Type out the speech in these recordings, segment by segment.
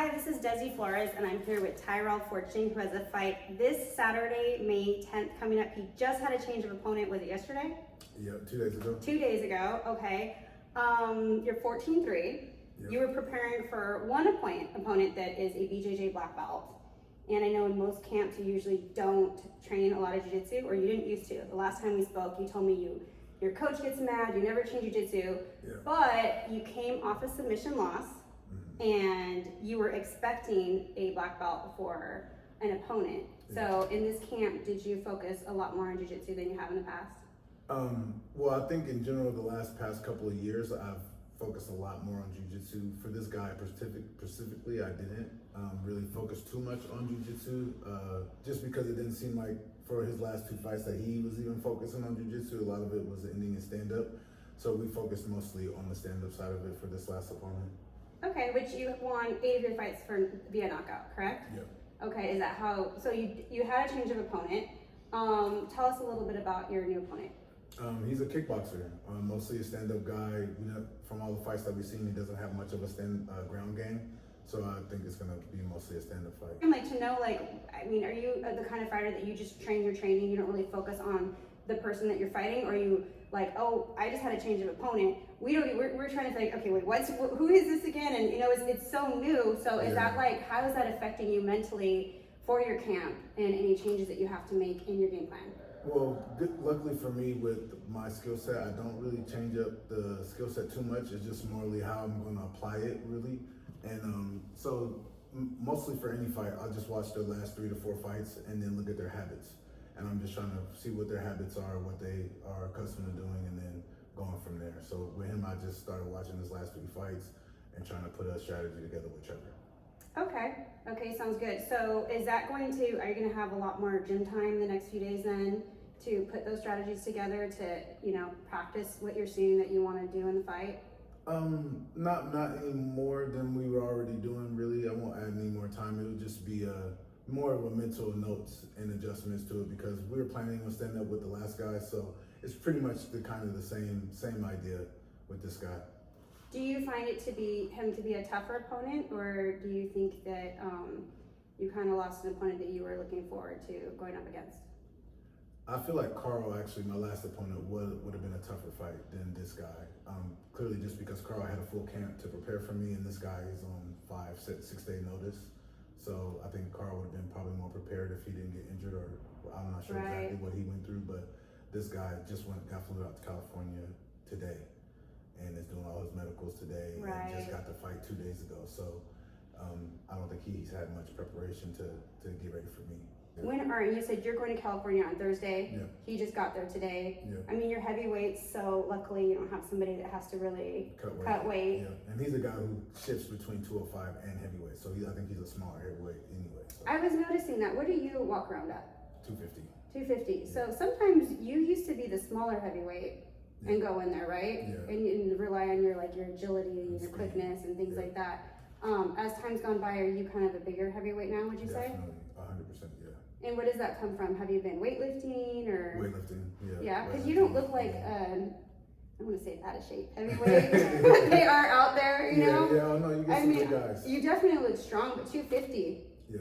Hi, this is Deseree Flores, and I'm here with Tyrell Fortune, who has a fight this Saturday, May 10th, coming up. He just had a change of opponent. Was it yesterday? Yeah, 2 days ago. 2 days ago, okay. You're 14-3. Yep. You were preparing for one opponent that is a BJJ black belt. And I know in most camps you usually don't train a lot of jiu-jitsu, or you didn't used to. The last time we spoke, you told me your coach gets mad, you never train jiu-jitsu, yeah. But you came off a submission loss, and you were expecting a black belt for an opponent. Yeah. So in this camp, did you focus a lot more on jiu-jitsu than you have in the past? Well, I think in general, the past couple of years, I've focused a lot more on jiu-jitsu. For this guy specifically, I didn't really focus too much on jiu-jitsu, just because it didn't seem like for his last two fights that he was even focusing on jiu-jitsu. A lot of it was ending in stand-up. So we focused mostly on the stand-up side of it for this last opponent. Okay, which you won 8 of your fights via knockout, correct? Yeah. Okay, is that how, so you had a change of opponent. Tell us a little bit about your new opponent. He's a kickboxer, mostly a stand-up guy. You know, from all the fights that we've seen, he doesn't have much of a ground game. So I think it's gonna be mostly a stand-up fight. I'd like to know, I mean, are you the kind of fighter that you just train your training, you don't really focus on the person that you're fighting, or are you like, oh, I just had a change of opponent. We're trying to think, okay, wait, who is this again? And you know, it's so new. So is that like, how is that affecting you mentally for your camp and any changes that you have to make in your game plan? Well, luckily for me, with my skill set, I don't really change up the skill set too much. It's just morally how I'm going to apply it, really. And so mostly for any fight, I'll just watch their last 3 to 4 fights and then look at their habits. And I'm just trying to see what their habits are, what they are accustomed to doing, and then going from there. So with him, I just started watching his last 3 fights and trying to put a strategy together with Trevor. Okay, sounds good. So is that are you going to have a lot more gym time the next few days then to put those strategies together to, you know, practice what you're seeing that you want to do in the fight? Not any more than we were already doing, really. I won't add any more time. It'll just be more of a mental notes and adjustments to it, because we were planning on standing up with the last guy, so it's pretty much the same idea with this guy. Do you find him to be a tougher opponent, or do you think that you kind of lost an opponent that you were looking forward to going up against? I feel like Carl, actually, my last opponent, would have been a tougher fight than this guy. Clearly just because Carl had a full camp to prepare for me, and this guy is on 6-day notice. So I think Carl would have been probably more prepared if he didn't get injured, or I'm not sure exactly what he went through, but this guy just got flew out to California today and is doing all his medicals today, and just got the fight 2 days ago. So I don't think he's had much preparation to get ready for me. You said you're going to California on Thursday. Yeah. He just got there today. Yeah. I mean, you're heavyweight, so luckily you don't have somebody that has to really cut weight. Yeah, and he's a guy who shifts between 205 and heavyweight, so I think he's a smaller heavyweight anyway. So. I was noticing that. What do you walk around at? 250. 250. Yeah. So sometimes you used to be the smaller heavyweight and go in there, right? Yeah. And rely on your agility and your quickness and things like that. As time's gone by, are you kind of a bigger heavyweight now, would you say? Definitely, 100%, yeah. And where does that come from? Have you been weightlifting or? Weightlifting, yeah. Yeah, because you don't look like, I want to say out of shape heavyweight. They are out there, you know? Yeah, no, you get some good guys. You definitely look strong, but 250. Yeah.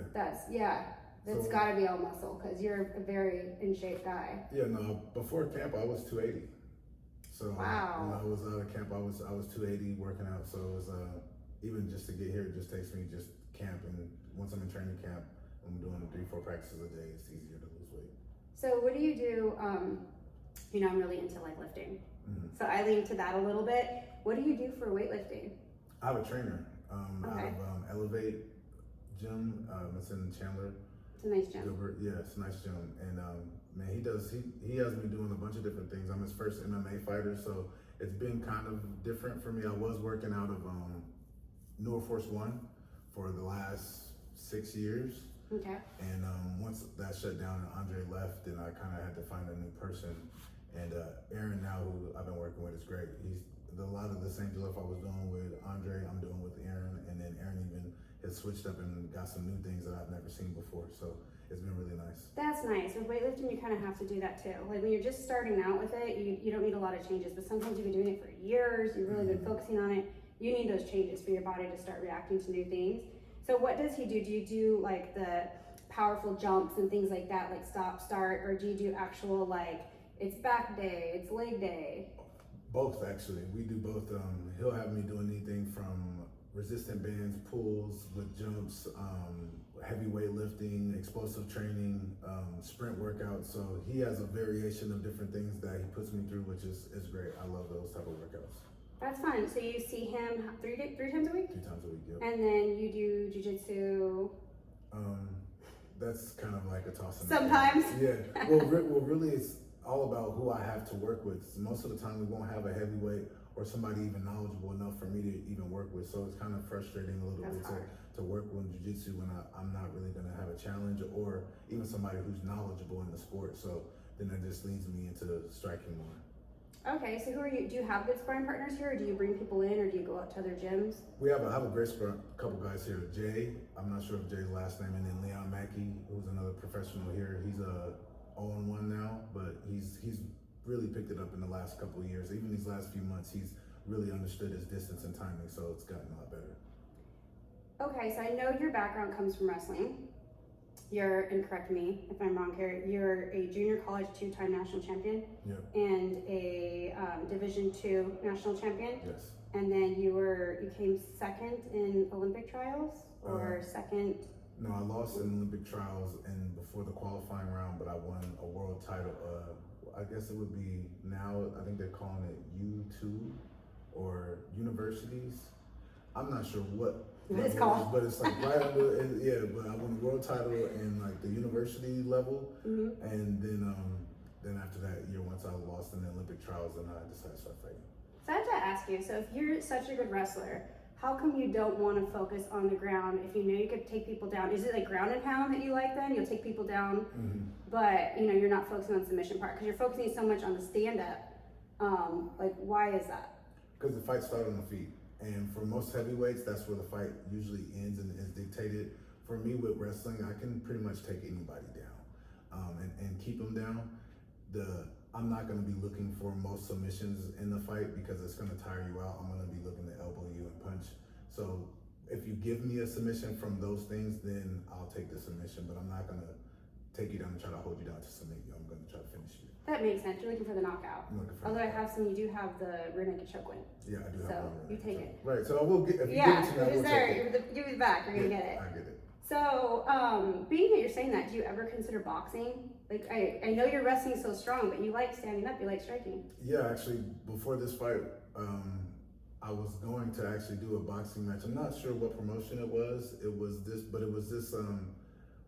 That's got to be all muscle, because you're a very in shape guy. Yeah, no, before camp I was 280. So wow. When I was out of camp, I was 280 working out. So it was even just to get here, it just takes me just camp, and once I'm in training camp, I'm doing 3-4 practices a day. It's easier to lose weight. So what do you do? You know, I'm really into lifting. So I lean to that a little bit. What do you do for weightlifting? I have a trainer out of Elevate Gym. It's in Chandler. It's a nice gym. Gilbert. Yeah, it's a nice gym. And man, he has me doing a bunch of different things. I'm his first MMA fighter, so it's been kind of different for me. I was working out of Newer Force One for the last 6 years. Okay. And once that shut down and Andre left, then I kind of had to find a new person. And Aaron now, who I've been working with, is great. He's a lot of the same stuff I was doing with Andre, I'm doing with Aaron. And then Aaron even has switched up and got some new things that I've never seen before. So it's been really nice. That's nice. With weightlifting, you kind of have to do that too. Like when you're just starting out with it, you don't need a lot of changes. But sometimes you've been doing it for years, you've really been focusing on it. You need those changes for your body to start reacting to new things. So what does he do? Do you do like the powerful jumps and things like that, like stop, start, or do you do actual like it's back day, it's leg day? Both, actually. We do both. He'll have me doing anything from resistant bands, pulls with jumps, heavy weightlifting, explosive training, sprint workouts. So he has a variation of different things that he puts me through, which is great. I love those type of workouts. That's fun. So you see him three times a week? 3 times a week, yep. And then you do jiu-jitsu? That's kind of like a toss. Sometimes? Yeah. Well, really, it's all about who I have to work with. Most of the time, we won't have a heavyweight or somebody even knowledgeable enough for me to even work with. So it's kind of frustrating a little bit to work with jiu-jitsu when I'm not really going to have a challenge, or even somebody who's knowledgeable in the sport. So then that just leads me into striking more. Okay, so who are you? Do you have good sparring partners here, or do you bring people in, or do you go out to other gyms? I have a great couple guys here. Jay, I'm not sure of Jay's last name, and then Leon Mackey, who's another professional here. He's a 0-1 now, but he's really picked it up in the last couple of years. Even these last few months, he's really understood his distance and timing, so it's gotten a lot better. Okay, so I know your background comes from wrestling. And correct me if I'm wrong here, you're a junior college 2-time national champion. Yep. And a Division II national champion. Yes. And then you came second in Olympic trials, or second? No, I lost in Olympic trials and before the qualifying round, but I won a world title. I guess it would be now, I think they're calling it U2 or universities. I'm not sure what it's called, but it's like right under, but I won the world title in like the university level. Mm-hmm. And then after that year, once I lost in the Olympic trials, then I decided to start fighting. So I have to ask you, so if you're such a good wrestler, how come you don't want to focus on the ground if you know you could take people down? Is it like ground and pound that you like then? You'll take people down, but you're not focusing on the submission part because you're focusing so much on the stand-up. Like, why is that? Because the fight started on the feet. And for most heavyweights, that's where the fight usually ends and is dictated. For me with wrestling, I can pretty much take anybody down and keep them down. I'm not going to be looking for most submissions in the fight because it's going to tire you out. I'm going to be looking to elbow you and punch. So if you give me a submission from those things, then I'll take the submission, but I'm not going to take you down and try to hold you down to submit you. I'm going to try to finish you. That makes sense. You're looking for the knockout. Although I have you do have the rear naked choke win. Yeah, I do have so you take it. Right, so I will get, if you give it to me, I will take it. Give it back, you're going to get it. I get it. So, being that you're saying that, do you ever consider boxing? Like, I know you're wrestling so strong, but you like standing up, you like striking. Yeah, actually, before this fight, I was going to actually do a boxing match. I'm not sure what promotion it was. It was this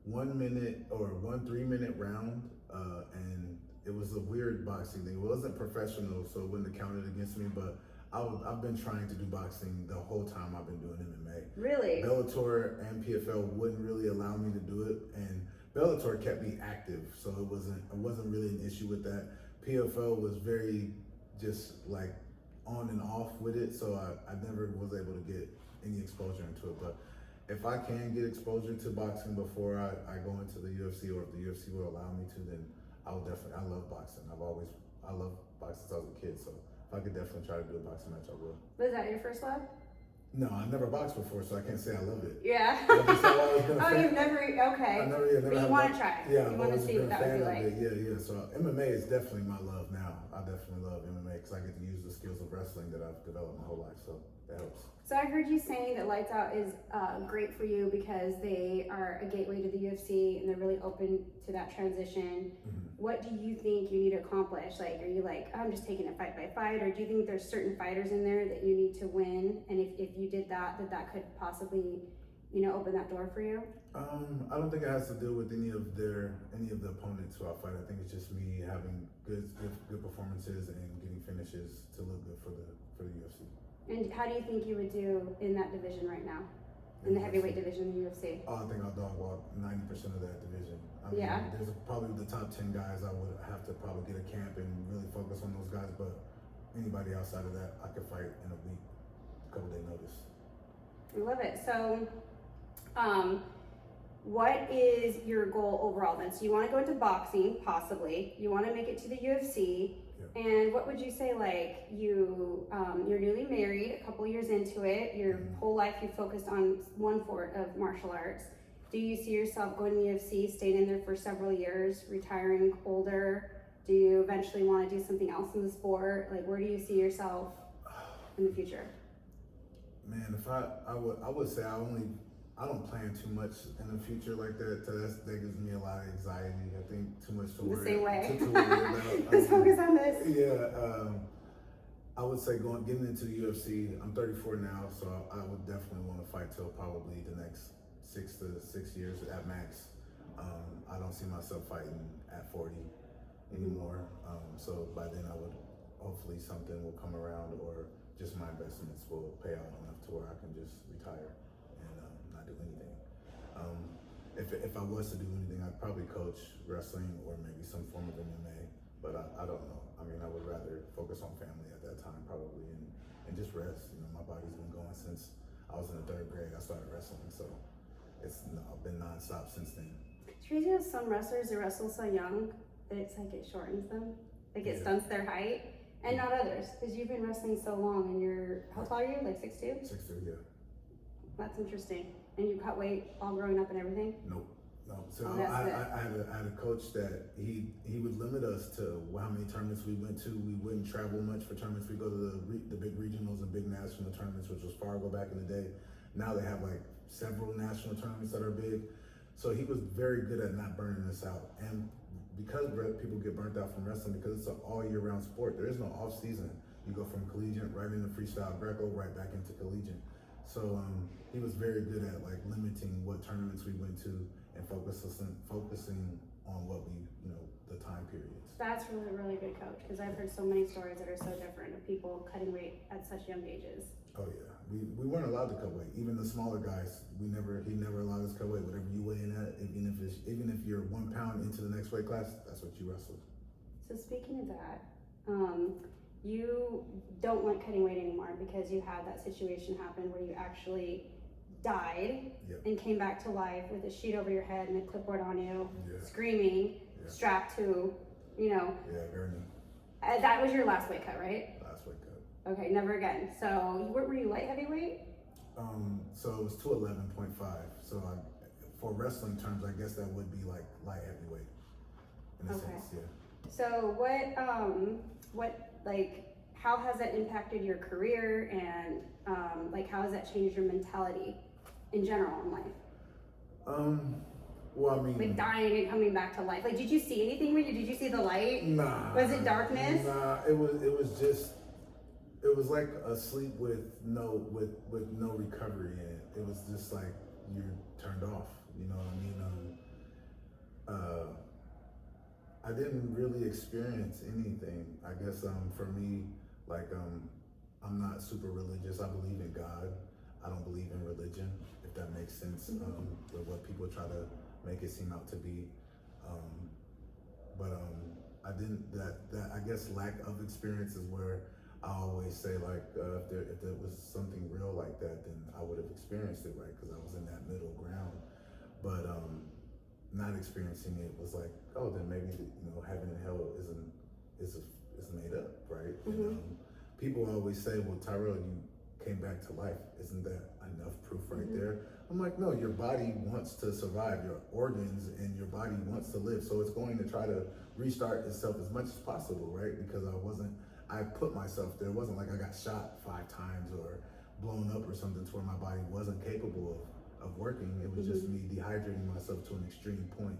1 minute or 3-minute round, and it was a weird boxing thing. It wasn't professional, so it wouldn't have counted against me, but I've been trying to do boxing the whole time I've been doing MMA. Really? Bellator and PFL wouldn't really allow me to do it, and Bellator kept me active, so it wasn't really an issue with that. PFL was very just like on and off with it, so I never was able to get any exposure into it. But if I can get exposure to boxing before I go into the UFC, or if the UFC will allow me to, then I love boxing. I love boxing since I was a kid, so if I could definitely try to do a boxing match, I will. Was that your first love? No, I never boxed before, so I can't say I love it. Yeah. You've never, okay. But you want to try it. Yeah, you want to see what that would be like. Yeah. So MMA is definitely my love now. I definitely love MMA because I get to use the skills of wrestling that I've developed my whole life, so that helps. So I heard you saying that Lights Out is great for you because they are a gateway to the UFC and they're really open to that transition. Mm-hmm. What do you think you need to accomplish? Like, are you like, I'm just taking it fight by fight, or do you think there's certain fighters in there that you need to win? And if you did that could possibly, open that door for you? I don't think it has to do with any of the opponents who I fight. I think it's just me having good performances and getting finishes to look good for the UFC. And how do you think you would do in that division right now? In the heavyweight division in the UFC? Oh, I think I'll dog walk 90% of that division. There's probably the top 10 guys I would have to probably get a camp and really focus on those guys, but anybody outside of that, I could fight in a week, couple day notice. I love it. So, what is your goal overall then? So you want to go into boxing, possibly. You want to make it to the UFC. And what would you say, like, you're newly married, a couple years into it, your whole life you focused on one form of martial arts. Do you see yourself going to the UFC, staying in there for several years, retiring older? Do you eventually want to do something else in the sport? Like, where do you see yourself in the future? Man, if I would say I don't plan too much in the future like that. That gives me a lot of anxiety. I think too much to worry. The same way. To worry about. Let's focus on this. Yeah, I would say getting into the UFC. I'm 34 now, so I would definitely want to fight till probably the next 6 years at max. I don't see myself fighting at 40 anymore. So by then I would hopefully something will come around, or just my investments will pay out enough to where I can just retire and not do anything. If I was to do anything, I'd probably coach wrestling or maybe some form of MMA, but I don't know. I mean, I would rather focus on family at that time probably and just rest. You know, my body's been going since I was in the 3rd grade. I started wrestling, so it's been nonstop since then. It's crazy how some wrestlers, they wrestle so young that it's like it shortens them. Like it stunts their height. And not others, because you've been wrestling so long and you're, how tall are you? Like 6'2"? 6'2", yeah. That's interesting. And you cut weight all growing up and everything? Nope. No. So Oh, I had a coach that he would limit us to how many tournaments we went to. We wouldn't travel much for tournaments. We go to the big regionals and big national tournaments, which was Fargo back in the day. Now they have like several national tournaments that are big. So he was very good at not burning us out. And because people get burnt out from wrestling, because it's an all year round sport, there is no off season. You go from collegiate right into freestyle Greco, right back into collegiate. So he was very good at like limiting what tournaments we went to and focusing on what we, the time periods. That's really, really good coach, because I've heard so many stories that are so different of people cutting weight at such young ages. Oh yeah, we weren't allowed to cut weight. Even the smaller guys, he never allowed us to cut weight. Whatever you weigh in at, even if you're 1 pound into the next weight class, that's what you wrestled. So speaking of that, you don't like cutting weight anymore because you had that situation happen where you actually died and came back to life with a sheet over your head and a clipboard on you, screaming, strapped to, Yeah, gurney. That was your last weight cut, right? Last weight cut. Okay, never again. So were you light heavyweight? So it was 211.5. So for wrestling terms, I guess that would be like light heavyweight in a sense, yeah. So how has that impacted your career, and how has that changed your mentality in general in life? Well, I mean, like dying and coming back to life. Like, did you see anything when did you see the light? Nah. Was it darkness? Nah, it was like a sleep with no recovery in it. It was just like you're turned off. You know what I mean? I didn't really experience anything. I guess for me, I'm not super religious. I believe in God. I don't believe in religion, if that makes sense. With what people try to make it seem out to be. I didn't. That I guess lack of experience is where I always say if there was something real like that, then I would have experienced it, right? Because I was in that middle ground. But not experiencing it was like, oh, then maybe heaven and hell is made up, right? And people always say, well, Tyrell, you came back to life. Isn't that enough proof right there? I'm like, no, your body wants to survive, your organs and your body wants to live. So it's going to try to restart itself as much as possible, right? Because I put myself there. It wasn't like I got shot 5 times or blown up or something to where my body wasn't capable of working. It was just me dehydrating myself to an extreme point.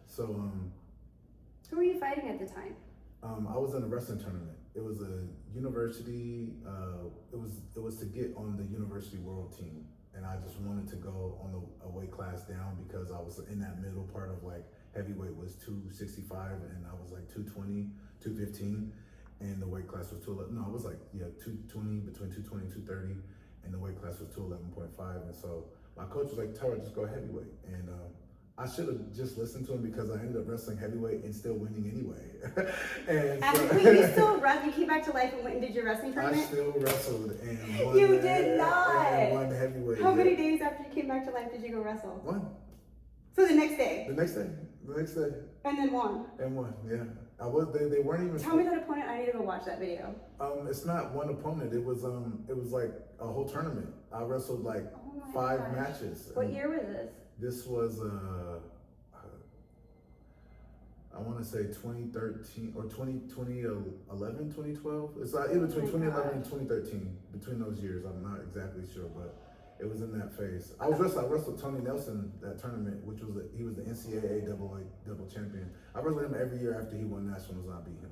So who were you fighting at the time? I was in a wrestling tournament. It was a university, it was to get on the university world team. And I just wanted to go on a weight class down because I was in that middle part of heavyweight was 265 and I was 220, 215. And the weight class was 211. No, it was 220, between 220 and 230. And the weight class was 211.5. And so my coach was like, Tyrell, just go heavyweight. And I should have just listened to him because I ended up wrestling heavyweight and still winning anyway. And You came back to life and went and did your wrestling tournament? I still wrestled and won. You did not! And won heavyweight. How many days after you came back to life did you go wrestle? 1. So the next day? The next day. And then won? And won, yeah. They weren't even. Tell me that opponent. I need to go watch that video. It's not one opponent. It was like a whole tournament. I wrestled like 5 matches. What year was this? This was I want to say 2013 or 2011, 2012. It's like in between 2011 and 2013. Between those years, I'm not exactly sure, but it was in that phase. I wrestled Tony Nelson that tournament, which was he was the NCAA double champion. I wrestled him every year after he won nationals. I beat him,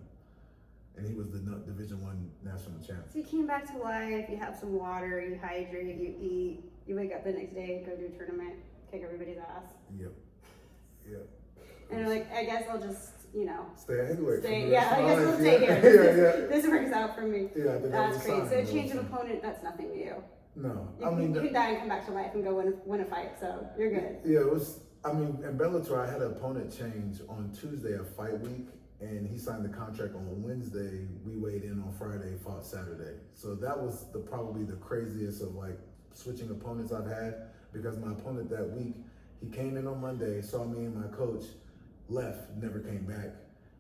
and he was the Division I national champ. So you came back to life. You have some water. You hydrate. You eat. You wake up the next day, go do a tournament, kick everybody's ass. Yep. And you're like, I guess I'll just, stay anyway. I guess I'll stay here. This works out for me. Yeah, that's great. So change an opponent, that's nothing to you. No, you can die and come back to life and go win a fight, so you're good. Yeah, it was. In Bellator, I had an opponent change on Tuesday of fight week, and he signed the contract on Wednesday. We weighed in on Friday, fought Saturday. So that was probably the craziest of like switching opponents I've had, because my opponent that week, he came in on Monday, saw me and my coach, left, never came back.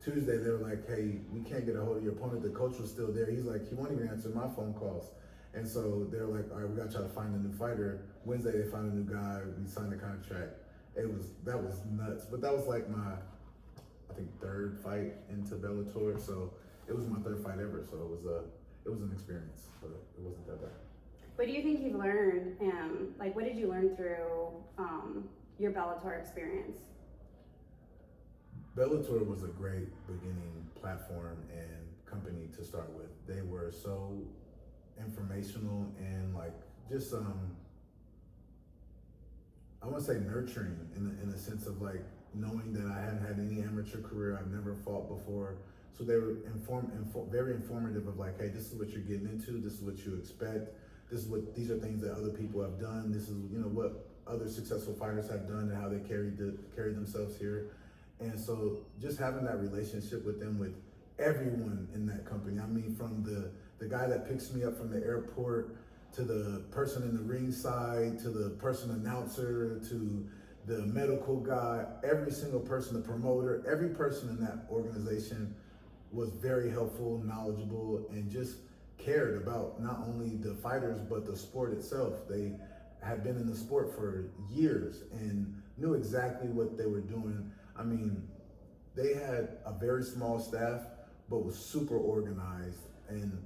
Tuesday, they were like, hey, we can't get a hold of your opponent. The coach was still there. He's like, he won't even answer my phone calls. And so they're like, all right, we got to try to find a new fighter. Wednesday, they found a new guy. We signed the contract. That was nuts. But that was like my, I think, 3rd fight into Bellator. So it was my 3rd fight ever. So it was an experience, but it wasn't that bad. What do you think you've learned? What did you learn through your Bellator experience? Bellator was a great beginning platform and company to start with. They were so informational and like just I want to say nurturing in the sense of like knowing that I hadn't had any amateur career. I've never fought before. So they were very informative of like, hey, this is what you're getting into. This is what you expect. These are things that other people have done. This is, what other successful fighters have done and how they carry themselves here. And so just having that relationship with them, with everyone in that company. I mean, from the guy that picks me up from the airport, to the person in the ringside, to the person announcer, to the medical guy, every single person, the promoter, every person in that organization was very helpful, knowledgeable, and just cared about not only the fighters, but the sport itself. They had been in the sport for years and knew exactly what they were doing. I mean, they had a very small staff, but was super organized. And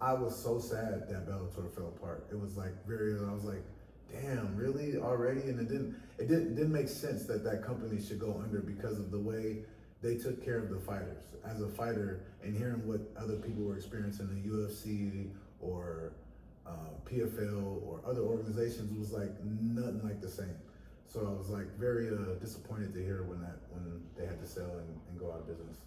I was so sad that Bellator fell apart. It was like I was like, damn, really already? And it didn't make sense that company should go under because of the way they took care of the fighters. As a fighter, and hearing what other people were experiencing in the UFC or PFL or other organizations was like nothing like the same. So I was like very disappointed to hear when they had to sell and go out of business.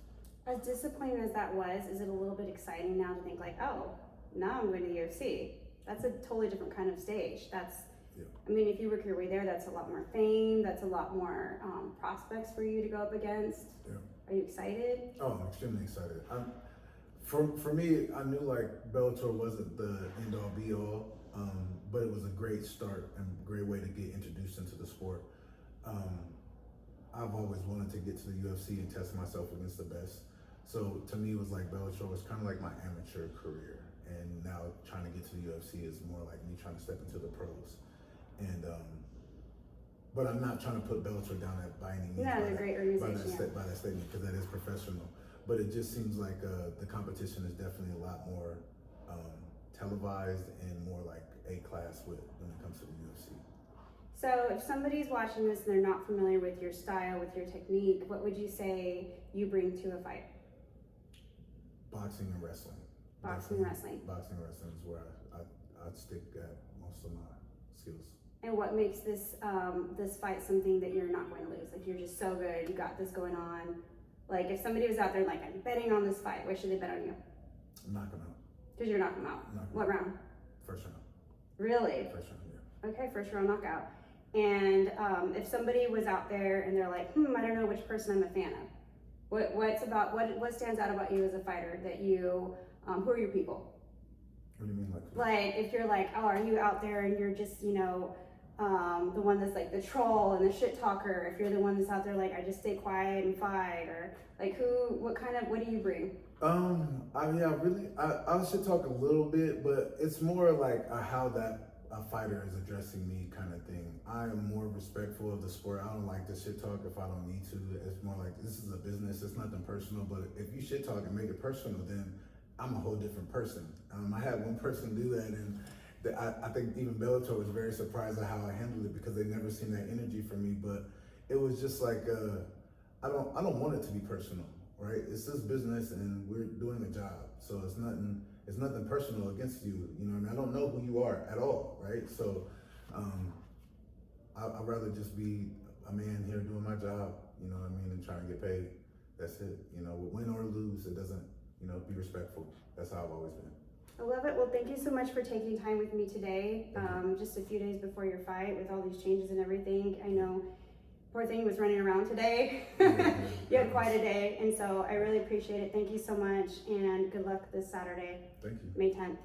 As disappointing as that was, is it a little bit exciting now to think like, oh, now I'm going to the UFC? That's a totally different kind of stage. I mean, if you work your way there, that's a lot more fame. That's a lot more prospects for you to go up against. Yeah. Are you excited? Oh, I'm extremely excited. For me, I knew like Bellator wasn't the end all be all, but it was a great start and great way to get introduced into the sport. I've always wanted to get to the UFC and test myself against the best. So to me, it was like Bellator was kind of like my amateur career. And now trying to get to the UFC is more like me trying to step into the pros. And but I'm not trying to put Bellator down by any means. No, they're a great organization. By that statement, because that is professional. But it just seems like the competition is definitely a lot more televised and more like A-class when it comes to the UFC. So if somebody's watching this and they're not familiar with your style, with your technique, what would you say you bring to a fight? Boxing and wrestling. Boxing and wrestling. Boxing and wrestling is where I'd stick at most of my skills. And what makes this this fight something that you're not going to lose? Like, you're just so good, you got this going on. Like, if somebody was out there like, I'm betting on this fight, where should they bet on you? Knock him out. Because you're knocking him out. What round? First round. Really? First round, yeah. Okay, first round knockout. And if somebody was out there and they're like, I don't know which person I'm a fan of. What stands out about you as a fighter that you, who are your people? What do you mean, like? Like, if you're like, oh, are you out there and you're just, the one that's like the troll and the shit talker, if you're the one that's out there like, I just stay quiet and fight, or like what do you bring? I'll shit talk a little bit, but it's more like how that a fighter is addressing me kind of thing. I am more respectful of the sport. I don't like to shit talk if I don't need to. It's more like, this is a business, it's nothing personal, but if you shit talk and make it personal, then I'm a whole different person. I had one person do that, and I think even Bellator was very surprised at how I handled it, because they never seen that energy from me. But it was just like, I don't want it to be personal, right? It's this business and we're doing a job. So it's nothing personal against you. You know what I mean? I don't know who you are at all, right? So I'd rather just be a man here doing my job, you know what I mean, and trying to get paid. That's it. You know, win or lose, it doesn't, be respectful. That's how I've always been. I love it. Well, thank you so much for taking time with me today. Just a few days before your fight, with all these changes and everything. I know poor thing was running around today. You had quite a day, and so I really appreciate it. Thank you so much, and good luck this Saturday, Thank you. May 10th.